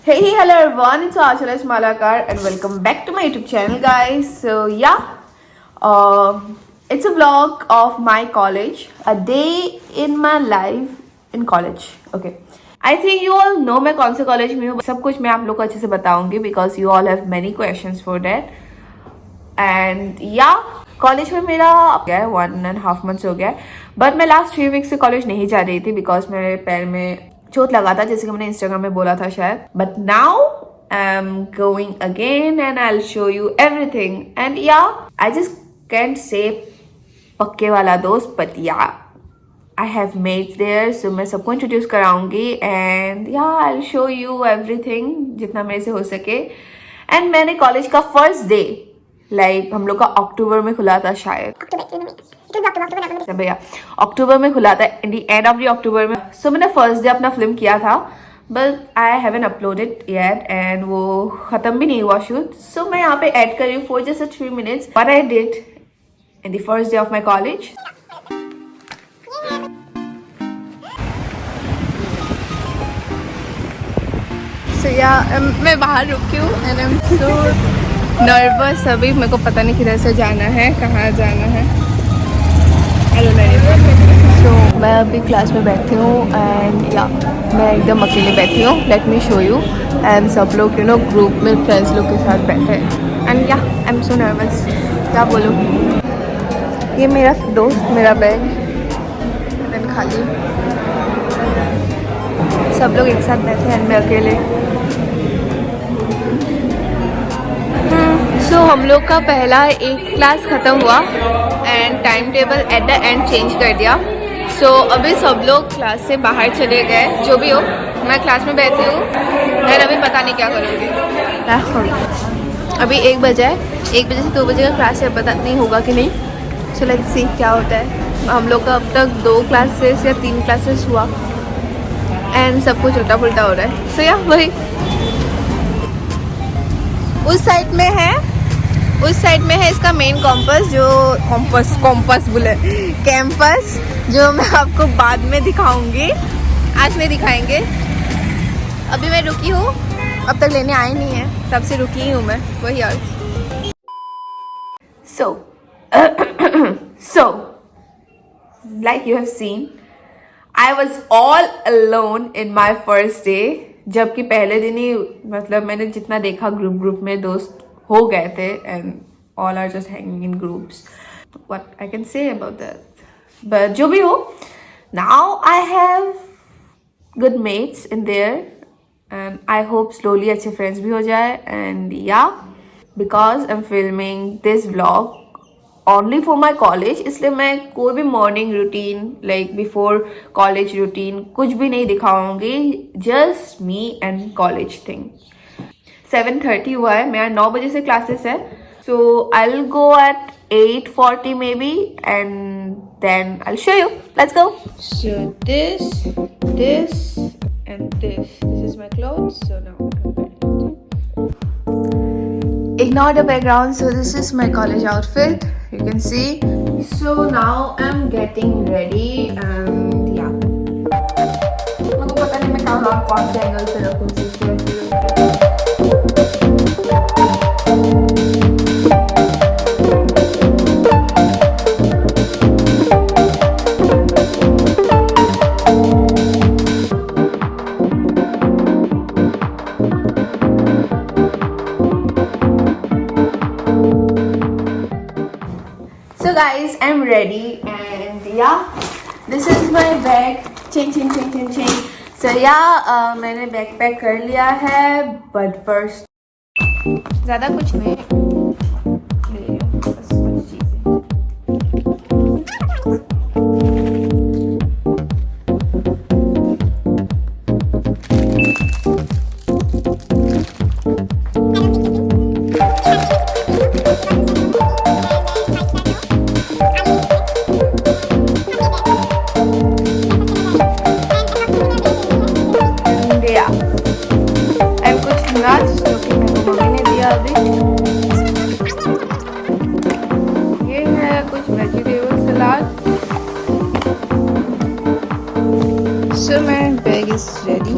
Hey, hello everyone, it's Achalas Malakar and welcome back to my YouTube channel, guys. So, it's a vlog of my college, a day in my life in college. Okay. I think you all know मैं कौन से college में हूँ, सब कुछ मैं आप लोग को अच्छे से बताऊंगी because you all have many questions for that. And college में मेरा गया है 1.5 months हो गया है, बट मैं लास्ट 3 weeks से कॉलेज नहीं जा रही थी बिकॉज मेरे पैर में चोट लगा था, जैसे कि मैंने इंस्टाग्राम में बोला था शायद. But now I am going again and I will show you everything. And I just can't say पक्के वाला दोस्त, but I have mates there, so मैं सबको इंट्रोड्यूस कराऊंगी and I will show you everything जितना मेरे से हो सके. एंड मैंने कॉलेज का फर्स्ट डे हम लोग का अक्टूबर में खुला था शायद, भैया अक्टूबर में खुला था, इन दी एंड ऑफ द अक्टूबर में. सो मैंने फर्स्ट डे अपना फिल्म किया था, but I haven't uploaded yet and वो खत्म भी नहीं हुआ शूट. सो मैं यहाँ पे ऐड कर रही हूँ for just 3 minutes what I did in the first day of my college. So मैं बाहर रुकी हूँ and I am so nervous. अभी मेरे को पता नहीं किधर से जाना है, कहाँ जाना है. सो मैं अभी क्लास में बैठी हूँ एंड मैं एकदम अकेले बैठी हूँ. Let me show you. And सब लोग ग्रुप में फ्रेंड्स लोग के साथ बैठे हैं and I am so nervous. क्या बोलूँ. ये मेरा दोस्त, मेरा बैग एंड खाली, सब लोग एक साथ बैठे हैं, मैं अकेले. सो हम लोग का पहला एक क्लास ख़त्म हुआ and time table at the end change कर दिया. सो अभी सब लोग क्लास से बाहर चले गए. जो भी हो, मैं क्लास में बैठी हूँ एंड अभी पता नहीं क्या करूँगी. अभी 1 बजे है, 1 बजे से 2 बजे का क्लास है, पता नहीं होगा कि नहीं. सो लेट्स सी क्या होता है. हम लोग का अब तक 2 क्लासेस या 3 क्लासेस हुआ एंड सब कुछ उल्टा पुल्टा हो रहा है. सो वही उस साइड में है इसका मेन कैंपस जो मैं आपको बाद में दिखाऊंगी, आज नहीं दिखाएंगे. अभी मैं रुकी हूँ, अब तक लेने आई नहीं है, तब से रुकी ही हूँ मैं. वही और so like you have seen, I was all alone in my first day. जबकि पहले दिन ही मतलब मैंने जितना देखा ग्रुप में दोस्त हो गए थे and all are just hanging in groups. What I can say about that. But जो भी हो, now I have good mates in there and I hope slowly अच्छे फ्रेंड्स भी हो जाए. And because I am filming this vlog only for my college, इसलिए मैं कोई भी morning routine before college routine कुछ भी नहीं दिखाऊंगी. Just me and college thing. 7:30 हुआ है, मेरा 9 बजे से क्लासेस है. So I will go at 8:40 maybe and then I will show you. Let's go. So this and this is my clothes. So now ignore the background. So this is my college outfit, you can see. So now I'm getting ready and मुझे पता नहीं मैं कहाँ कौन से angle से रखूँ. So guys, I'm ready and this is my bag. Ching. So मैंने बैग पैक कर लिया है, but first ज़्यादा कुछ नहीं ले रही हूँ, बस कुछ चीज़ें. nuts जो कि मेरे को मम्मी ने दिया अभी. ये है कुछ vegetable salad. So my bag is ready.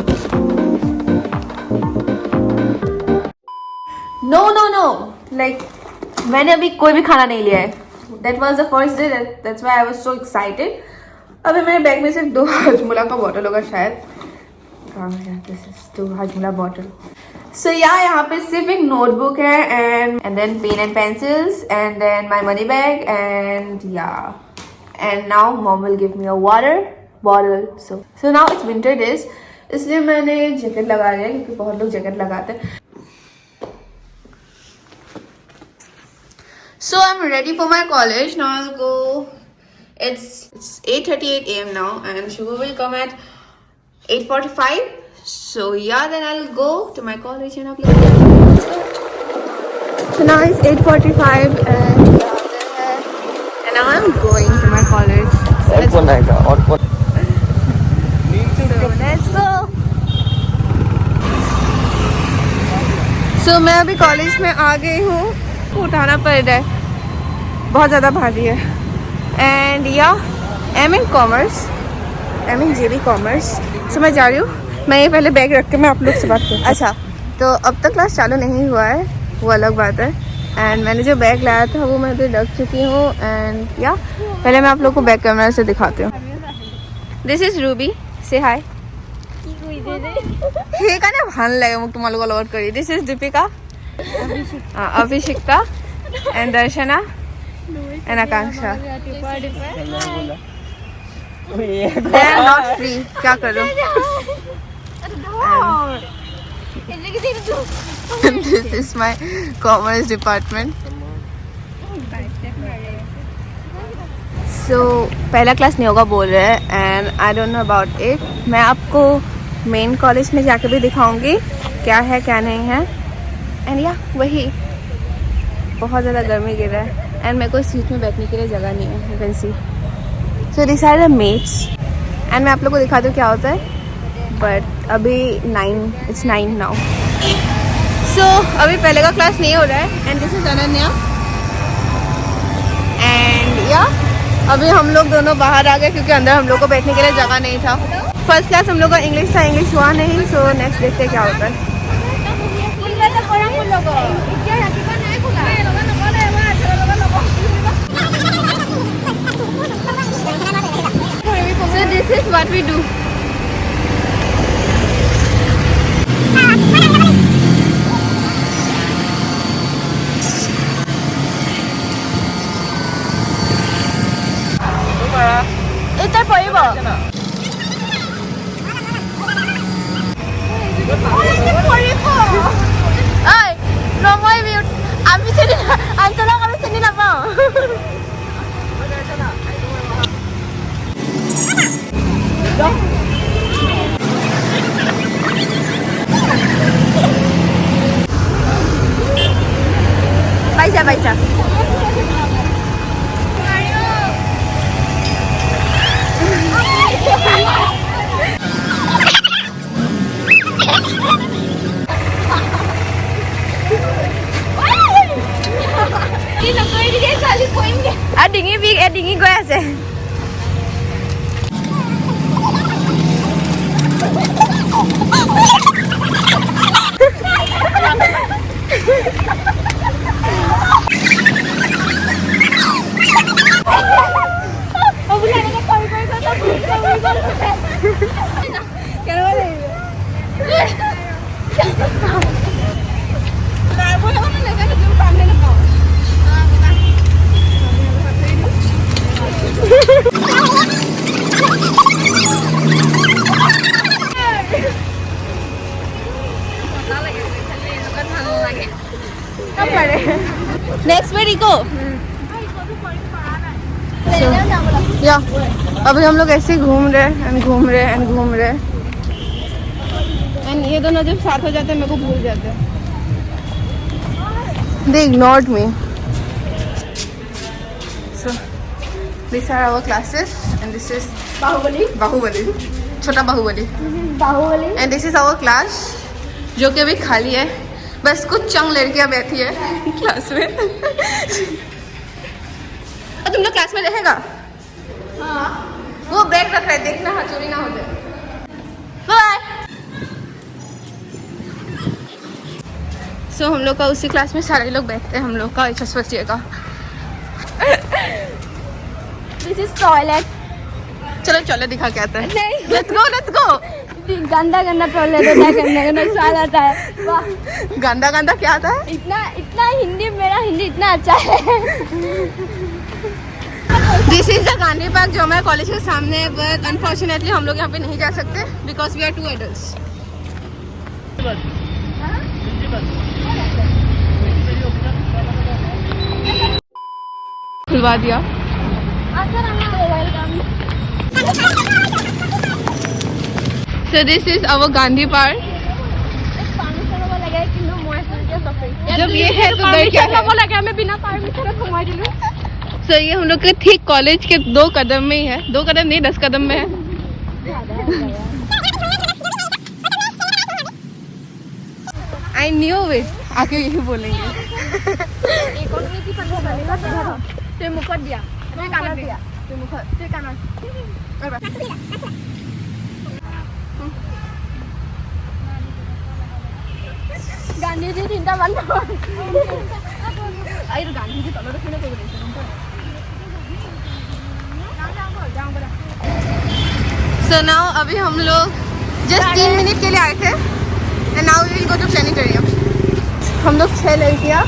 No no no, like मैंने अभी कोई भी खाना नहीं लिया है. That was the first day. That's why I was so excited. अभी मेरे बैग में सिर्फ 2 हाजमोला का बॉटल होगा शायद. This is 2 Hajmola bottle. So yeah, यहाँ पे सिर्फ एक नोटबुक है and then pen and pencils and then my money bag and yeah. And now mom will give me a water bottle. So now it's winter days. इसलिए मैंने jacket लगा लिया क्योंकि बहुत लोग जैकेट लगाते हैं. So I'm ready for my college. Now I'll go. It's 8:38 a.m. now and Shubha will come at 8:45. So yeah, then I'll go to my college and apply. So now it's 8:45 and now I'm going to my college. So let's go. So मैं अभी college में आ गई हूँ. उठाना पड़ रहा है, बहुत ज़्यादा भारी है. And yeah I am in commerce, I am in JB commerce. So मैं जा रही हूँ. मैं ये पहले बैग रख के मैं आप लोग से बात करूँ. अच्छा, तो अब तक क्लास चालू नहीं हुआ है, वो अलग बात है. एंड मैंने जो बैग लाया था वो मैं तो रख चुकी हूँ. एंड या पहले मैं आप लोग को बैक कैमरा से दिखाती हूँ. दिस इज रूबी, से हाय. সেইকাৰণে ভাল লাগে মোক তোমালোকৰ লগত কৰি. This is Deepika, Abhishikta and Darshana and Akanksha. They are not free. क्या करूं? This is my commerce department. So पहला क्लास नहीं होगा बोल रहे हैं and I don't know about it. मैं आपको मेन कॉलेज में जाके भी दिखाऊंगी क्या है क्या नहीं है. एंड या वही बहुत ज़्यादा गर्मी गिर रहा है एंड मेरे को सीट में बैठने के लिए जगह नहीं है. You can see. So this are the mates and मैं आप लोग को दिखाती हूँ क्या होता है. बट अभी 9 नाउ. सो अभी पहले का क्लास नहीं हो रहा है. And this is Ananya. And या अभी हम लोग दोनों बाहर आ गए क्योंकि अंदर हम लोग को बैठने के लिए जगह नहीं था. फर्स्ट क्लास हम लोग का इंग्लिश था, इंग्लिश हुआ नहीं. सो नेक्स्ट देखते क्या होता है. So this is what we do. इधर पड़िब. Oi, no মই মিউট. আমি চিনি আঞ্চলক আমি চিনি নাপাওঁ. পাইছা ডিঙি গৈ আছে. नेक्स्ट में रिको. या अभी हम लोग ऐसे ही घूम रहे एंड ये दोनों जब साथ हो जाते हैं मेरे को भूल जाते हैं. They ignored me. So these are our classes and this is Bahubali. छोटा Baahubali. And this is our class जो कि अभी खाली है. बस कुछ चंग लड़कियां बैठी है क्लास में. तुम लोग क्लास में रहेगा? हाँ. वो बैग रख रहे, देखना हाँ चोरी ना हो जाए. So सो हम लोग का उसी क्लास में सारे लोग बैठते हैं हम लोग का HS फर्स्ट ईयर का। This is toilet. चलो चलो दिखा के आता है। नहीं, लेट्स गो लेट्स गो। गंदा गंदा टॉयलेट होता है, गंदा गंदा स्वाद आता है। वाह, गंदा गंदा क्या आता है? इतना इतना हिंदी, मेरा हिंदी इतना अच्छा है। This is the Gandhi park जो हमारे कॉलेज के सामने है, बट अनफॉर्चुनेटली हम लोग यहाँ पे नहीं जा सकते बिकॉज वी आर 2 adults। खुलवा दिया। So this is our Gandhi Park। जब ये है तो उधर क्या है? मैं बिना परमिशन घुमा दिलूं। So ये हम लोग के ठीक कॉलेज के 2 कदम में ही है। 2 कदम नहीं, 10 कदम में है। I knew it। आके यही बोलेंगे। मुखर दिया, काना दिया, मुखर काना। गांधीजी 3टा बंद। गांधीजी तलो रखने को So now अभी हम लोग जस्ट 3 मिनट के लिए आए थे and now we will go to planetarium. हम लोग 6 लड़कियाँ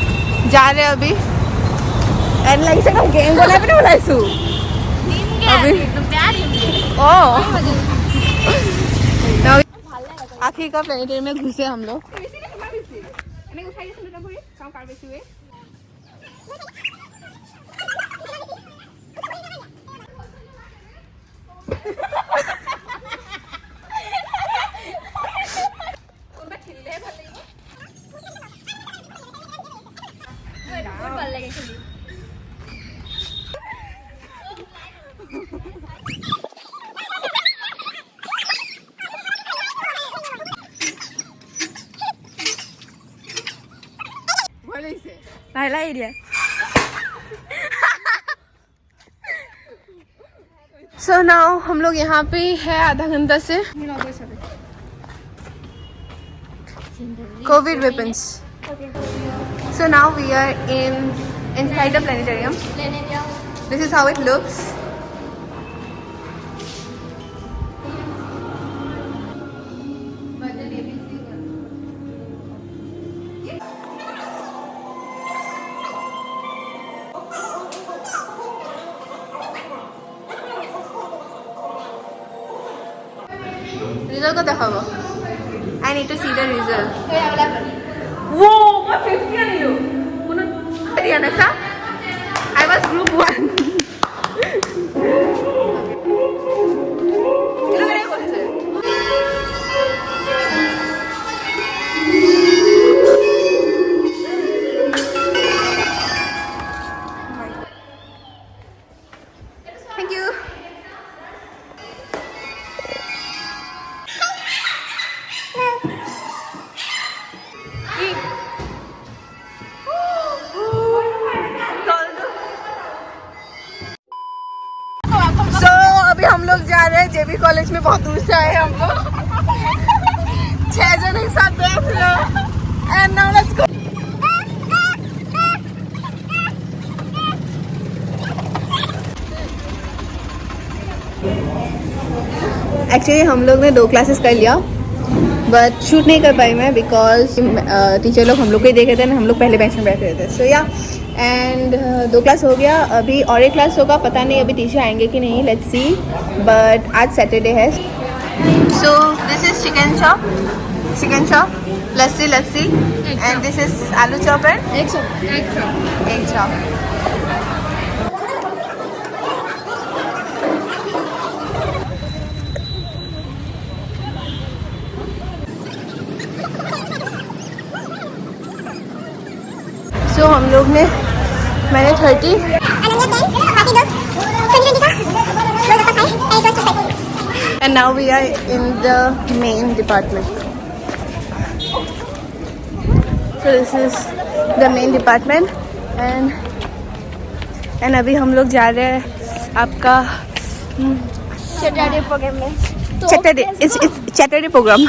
जा रहे हैं अभी and like से हम गेम बोला भी नहीं बोला इसू अभी। ओह आखिर का प्लेनेटोरियम में घुसे हम लोग। पहला एरिया। So now हम लोग यहाँ पे है आधा घंटा से। COVID weapons। So now we are inside the planetarium। This is how it looks। Result को देखाबो। I need to see the result। वो मैं 50 आनिलो। कोनो दिया ना सा? I was group 1। किलो करे করছে? Thank you। हम लोग जा रहे हैं JB कॉलेज में। बहुत दूर से आए हम लोग। 6 जन एक साथ देख लो। And now let's go. Actually हम लोग ने 2 क्लासेस कर लिया बट शूट नहीं कर पाई मैं बिकॉज टीचर लोग हम लोग को ही देख रहे थे ना, हम लोग पहले बेंच में बैठ रहे थे। सो या एंड 2 क्लास हो गया। अभी और एक क्लास होगा, पता नहीं अभी टीचर आएंगे कि नहीं, लेट्स सी। बट आज सैटरडे है। So this is chicken chop, lassi and this is आलू चॉप एंड एग चॉप। सो हम लोग ने मैंने 30 and now we are in the main department। So this is the main department and अभी हम लोग जा रहे हैं आपका सैटरडे प्रोग्राम में। Saturday, it's Saturday program।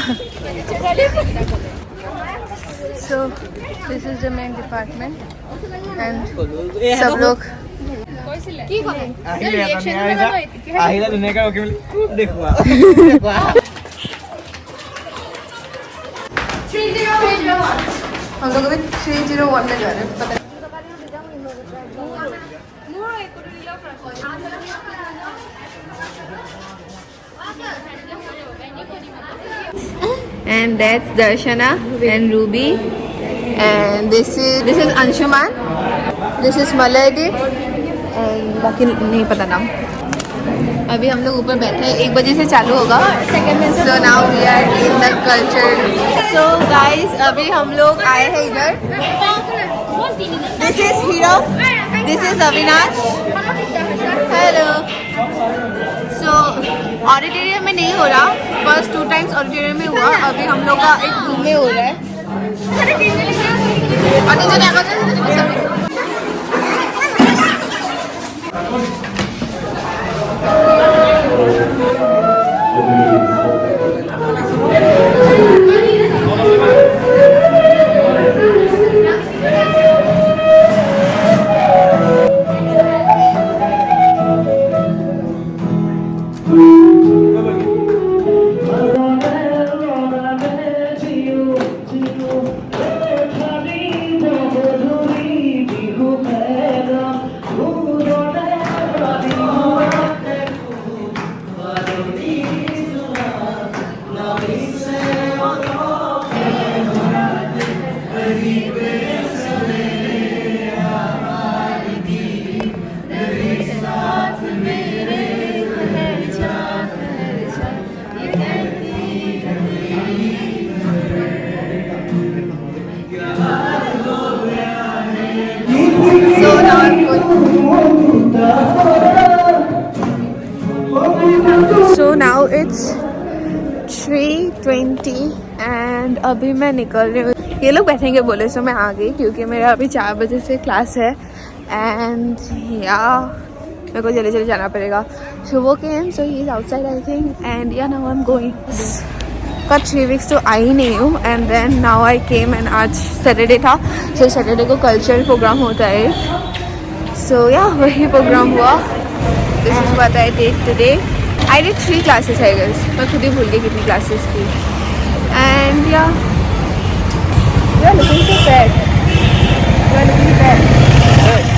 So this is the main department and सब लोग আহিলা ধুনীয়াকৈ ৰখি মেলি খুব দেখুৱা हम लोग अभी 301 में जा रहे हैं पता and that's Darshana and Ruby and this is Anshuman, this is Malady and बाकी नहीं पता नाम। अभी हम लोग ऊपर बैठे हैं, 1 बजे से चालू होगा। So now we are in the culture. So guys अभी हम लोग आए हैं इधर। This is Hero, this is Avinash. Hello. So auditorium में नहीं हो रहा, फर्स्ट 2 टाइम्स ऑडिटोरियम में हुआ, अभी हम लोग का एक रूम में हो रहा है। So now it's 3:20 and अभी मैं निकल रही हूँ। ये लोग बैठेंगे बोले, सो मैं आ गई क्योंकि मेरा अभी 4 बजे से क्लास है एंड या मेरे को जल्दी जल्दी जाना पड़ेगा। सो वो came, so he is outside I think and yeah now I am going. का 3 वीक्स तो आई नहीं हूँ and then now I came and आज सैटरडे था, सो सैटरडे को कल्चरल प्रोग्राम होता है। सो या वही प्रोग्राम हुआ। This is what I did today. I did 3 classes I guess, मैं खुद ही भूल गई कितनी क्लासेस थी। And yeah you are looking so sad, you are looking sad.